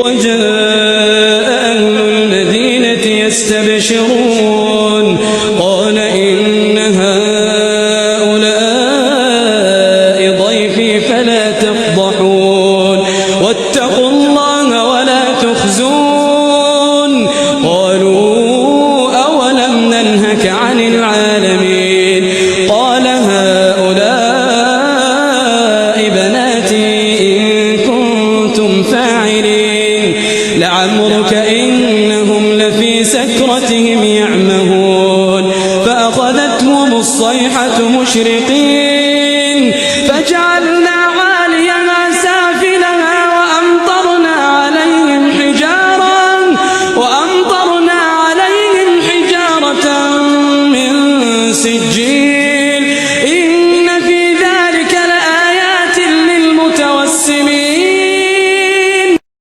وجاء أهل المدينة يستبشرون قال إن هؤلاء ضيفي فلا تفضحون واتقوا الله ولا تخزون قالوا أولم ننهك عن العالمين قال هؤلاء بناتي إن كنتم فاعلين لعمرك إنهم لفي سكرتهم يعمهون فأخذتهم الصيحة مشرقين